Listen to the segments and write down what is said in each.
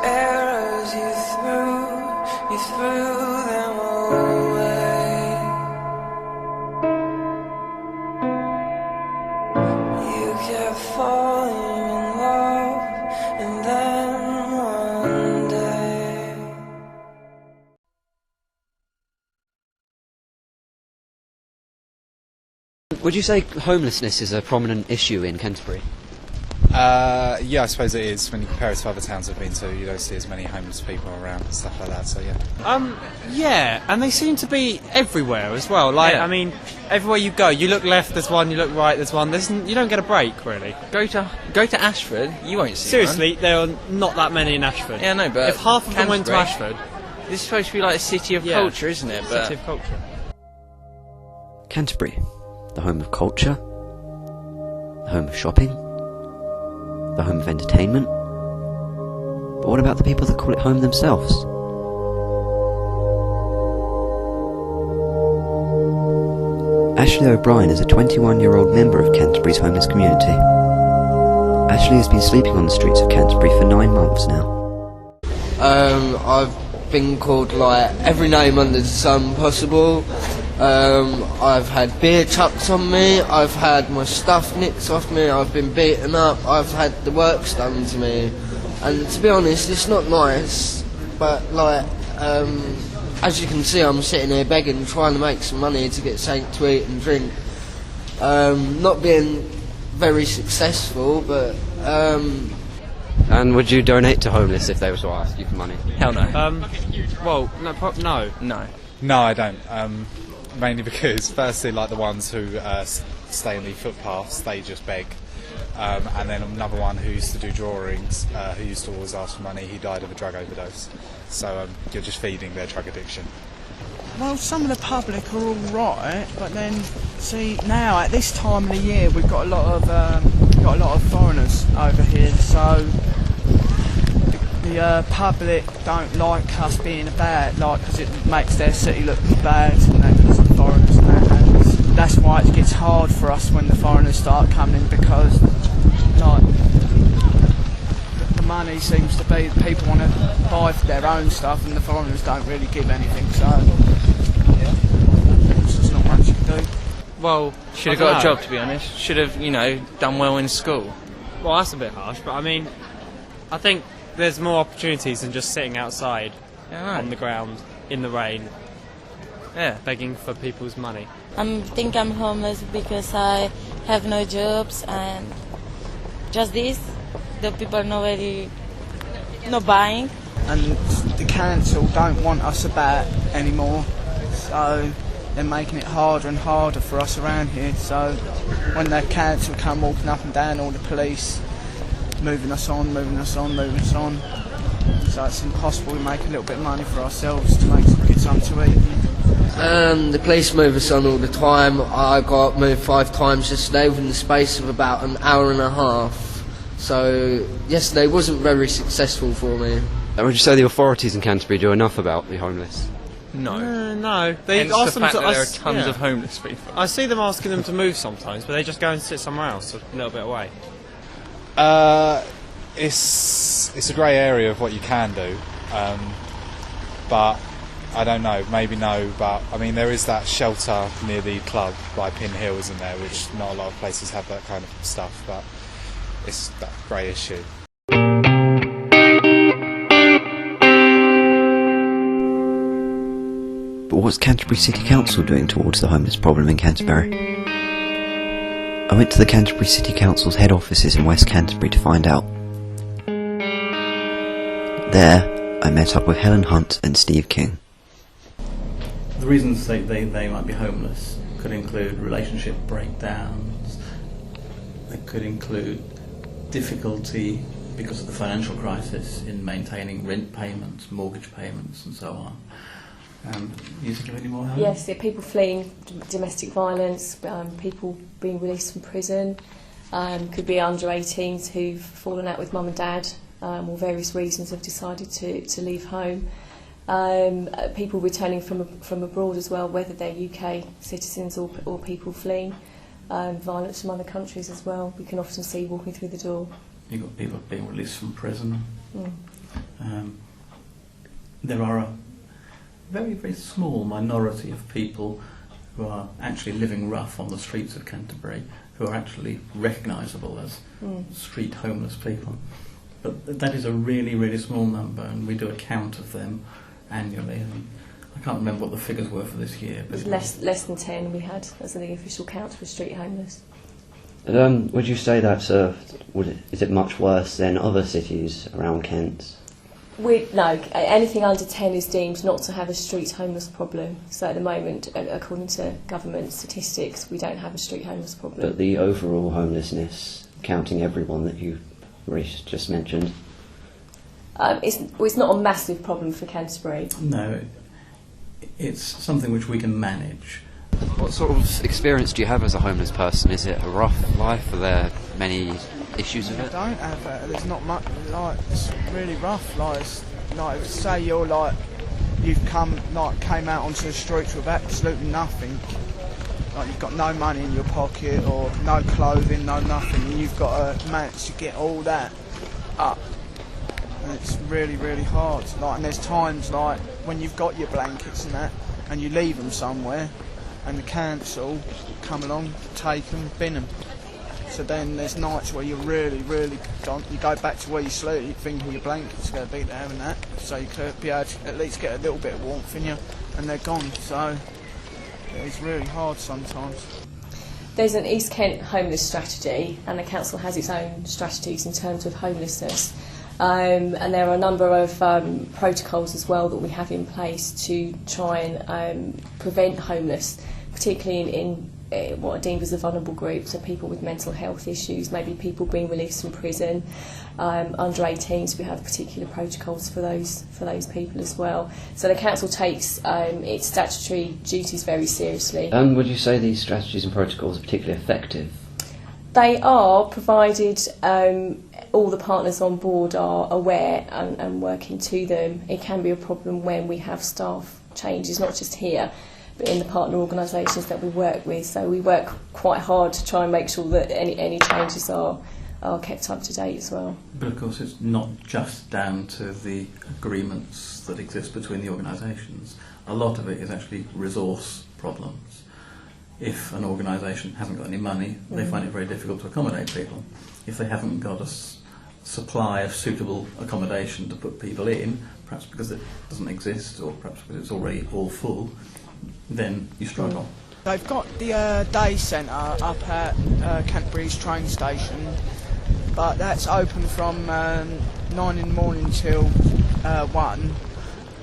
Arrows you threw them away. You kept falling in love, and then one day. Would you say homelessness is a prominent issue in Canterbury? Yeah, I suppose it is. When you compare it to other towns I've been to, you don't see as many homeless people around and stuff like that, so yeah. Yeah, and they seem to be everywhere as well. Like, Yeah. I mean, everywhere you go, you look left, there's one, you look right, there's one. You don't get a break, really. Go to Ashford, you won't see Seriously, there are not that many in Ashford. Yeah, no, but if half of them went to Canterbury- Ashford, This is supposed to be like a city of Yeah. culture, isn't it? But city of culture. Canterbury, the home of culture, the home of shopping, the home of entertainment. But what about the people that call it home themselves? Ashley O'Brien is a 21-year-old member of Canterbury's homeless community. Ashley has been sleeping on the streets of Canterbury for 9 months now. I've been called like every name under the sun possible. I've had beer chucked on me, I've had my stuff nicked off me, I've been beaten up, I've had the works done to me, and to be honest, it's not nice, but like, as you can see, I'm sitting here begging, trying to make some money to get something to eat and drink. Not being very successful, but And would you donate to homeless if they were to ask you for money? hell no. Well, no. No. No, I don't. Mainly because, firstly, like the ones who stay in the footpaths, they just beg. And then another one who used to do drawings, who used to always ask for money, he died of a drug overdose. So you're just feeding their drug addiction. Well, some of the public are all right, but then see now at this time of the year we've got a lot of foreigners over here, so the public don't like us being bad, like because it makes their city look bad and that because of foreigners and that. And that's why it gets hard for us when the foreigners start coming, because like the money seems to be people want to buy for their own stuff and the foreigners don't really give anything, so there's not much you can do. Well, Should have got a job, to be honest. Should have, done well in school. Well, that's a bit harsh, but I mean, I think there's more opportunities than just sitting outside on the ground in the rain, begging for people's money. I think I'm homeless because I have no jobs and just this. The people not buying. And the council don't want us about anymore, so they're making it harder and harder for us around here. So when the council come walking up and down, all the police moving us on, so it's impossible to make a little bit of money for ourselves to get something to eat. The police move us on all the time. I got moved 5 times yesterday within the space of about an hour and a half. So yesterday wasn't very successful for me. Would you say the authorities in Canterbury do enough about the homeless? No. No, they Hence ask the them fact to. that there are tons of homeless people. I see them asking them to move sometimes, but they just go and sit somewhere else, a little bit away. It's a grey area of what you can do, but I don't know, maybe no, but I mean there is that shelter near the club by Pin Hill, isn't there, which not a lot of places have that kind of stuff, but it's that grey issue. But what's Canterbury City Council doing towards the homeless problem in Canterbury? I went to the Canterbury City Council's head offices in West Canterbury to find out. There, I met up with Helen Hunt and Steve King. The reasons they might be homeless could include relationship breakdowns, they could include difficulty because of the financial crisis in maintaining rent payments, mortgage payments and so on. You think of any more, Helen? Yes, yeah, people fleeing domestic violence, people being released from prison, could be under 18s who've fallen out with mum and dad, or various reasons have decided to leave home. People returning from abroad as well, whether they're UK citizens or people fleeing violence from other countries as well. We can often see walking through the door. You've got people being released from prison. There are a very, very small minority of people who are actually living rough on the streets of Canterbury, who are actually recognisable as street homeless people. But that is a really, really small number, and we do a count of them annually. And I can't remember what the figures were for this year. But it was less than 10 we had as the official count for street homeless. Would you say that's is it much worse than other cities around Kent? No, anything under 10 is deemed not to have a street homeless problem. So at the moment, according to government statistics, we don't have a street homeless problem. But the overall homelessness, counting everyone that you just mentioned? It's not a massive problem for Canterbury. No, it's something which we can manage. What sort of experience do you have as a homeless person? Is it a rough life? Are there many issues with it? I don't have that. There's not much. It's really rough. Say you've came out onto the streets with absolutely nothing. Like you've got no money in your pocket or no clothing, no nothing. And you've got to manage to get all that up. And it's really, really hard. And there's times when you've got your blankets and that, and you leave them somewhere, and the council come along, take them, bin them. So then there's nights where you're really, really gone. You go back to where you sleep, thinking your blanket's going to be there and that, so you could be able to at least get a little bit of warmth in you, and they're gone. So it's really hard sometimes. There's an East Kent homeless strategy, and the council has its own strategies in terms of homelessness. And there are a number of protocols as well that we have in place to try and prevent homeless, particularly in what are deemed as a vulnerable group, so people with mental health issues, maybe people being released from prison, under 18s. We have particular protocols for those people as well. So the council takes its statutory duties very seriously. Would you say these strategies and protocols are particularly effective? They are, provided all the partners on board are aware and working to them. It can be a problem when we have staff changes, not just here, but in the partner organisations that we work with. So we work quite hard to try and make sure that any changes are kept up to date as well. But of course it's not just down to the agreements that exist between the organisations. A lot of it is actually resource problems. If an organisation hasn't got any money, they find it very difficult to accommodate people. If they haven't got a supply of suitable accommodation to put people in, perhaps because it doesn't exist or perhaps because it's already all full, then you struggle. They've got the day centre up at Canterbury's train station, but that's open from 9 in the morning till 1,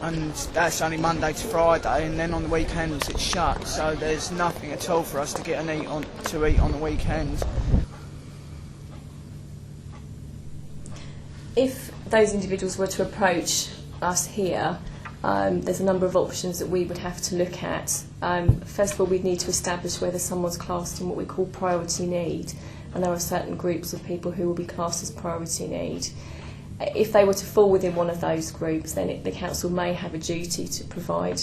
and that's only Monday to Friday, and then on the weekends it's shut, so there's nothing at all for us to get and eat on the weekends. If those individuals were to approach us here, there's a number of options that we would have to look at. First of all, we'd need to establish whether someone's classed in what we call priority need, and there are certain groups of people who will be classed as priority need. If they were to fall within one of those groups, then the council may have a duty to provide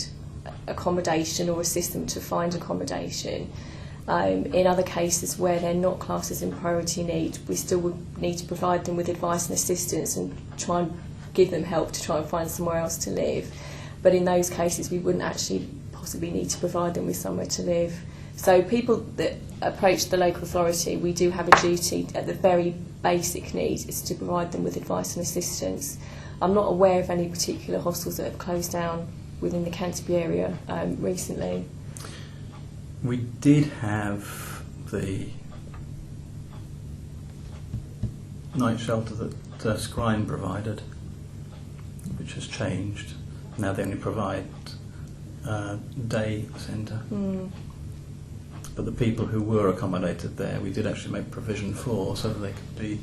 accommodation or assist them to find accommodation. In other cases where they're not classed as in priority need, we still would need to provide them with advice and assistance and try and give them help to try and find somewhere else to live. But in those cases we wouldn't actually possibly need to provide them with somewhere to live. So people that approach the local authority, we do have a duty at the very basic need is to provide them with advice and assistance. I'm not aware of any particular hostels that have closed down within the Canterbury area recently. We did have the night shelter that Scrine provided, which has changed. Now they only provide day centre. But the people who were accommodated there, we did actually make provision for, so that they could be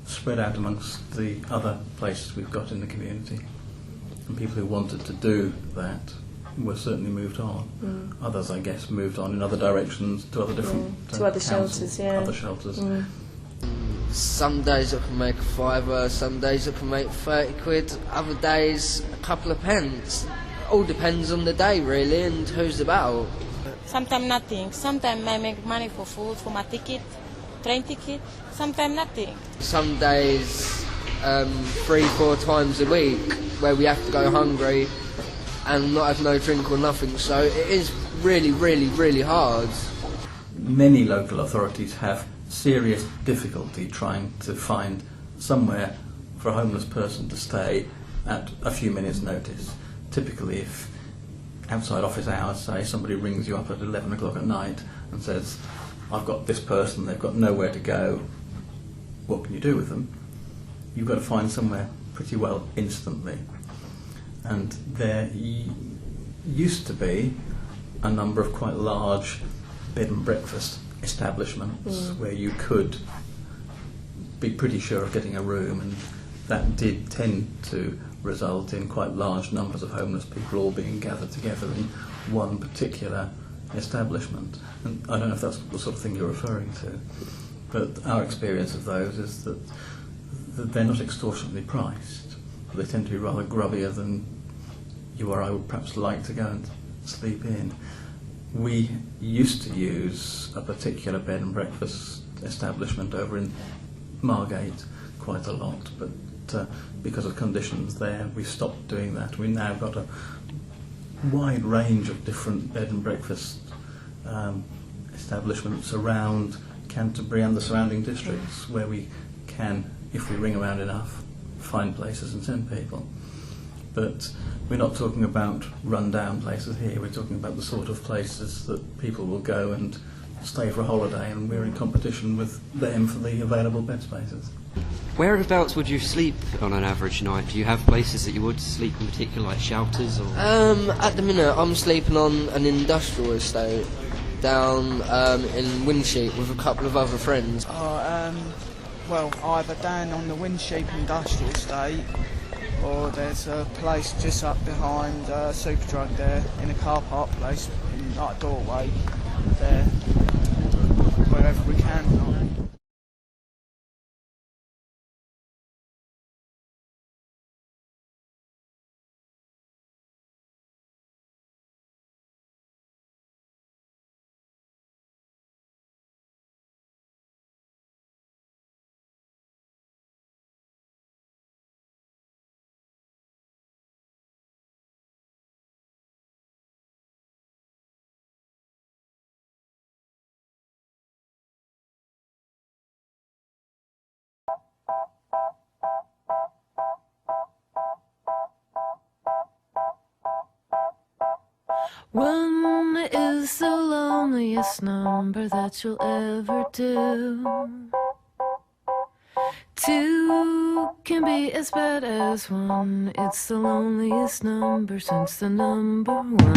spread out amongst the other places we've got in the community. And people who wanted to do that were certainly moved on. Others, I guess, moved on in other directions to other different to other councils, shelters, yeah. other shelters. Some days I can make a fiver, some days I can make 30 quid, other days a couple of pence. All depends on the day really and who's about. Sometimes nothing. Sometimes I make money for food, for my ticket, train ticket. Sometimes nothing. Some days 3-4 times a week where we have to go hungry and not have no drink or nothing, so it is really, really, really hard. Many local authorities have serious difficulty trying to find somewhere for a homeless person to stay at a few minutes' notice. Typically, if outside office hours, say, somebody rings you up at 11 o'clock at night and says, I've got this person, they've got nowhere to go, what can you do with them? You've got to find somewhere pretty well instantly. And there used to be a number of quite large bed and breakfast establishments where you could be pretty sure of getting a room, and that did tend to result in quite large numbers of homeless people all being gathered together in one particular establishment. And I don't know if that's the sort of thing you're referring to, but our experience of those is that they're not extortionately priced. They tend to be rather grubbier than you or I would perhaps like to go and sleep in. We used to use a particular bed and breakfast establishment over in Margate quite a lot, but because of conditions there, we stopped doing that. We now got a wide range of different bed and breakfast establishments around Canterbury and the surrounding districts where we can, if we ring around enough, find places and send people. But we're not talking about run-down places here, we're talking about the sort of places that people will go and stay for a holiday, and we're in competition with them for the available bed spaces. Whereabouts would you sleep on an average night? Do you have places that you would sleep in particular, like shelters? Or? At the minute I'm sleeping on an industrial estate down in Windsheep with a couple of other friends. Well, either down on the Windsheep industrial estate, or there's a place just up behind Superdrug there, in a car park place, in like a doorway there, wherever we can. One is the loneliest number that you'll ever do. Two can be as bad as one. It's the loneliest number since the number one.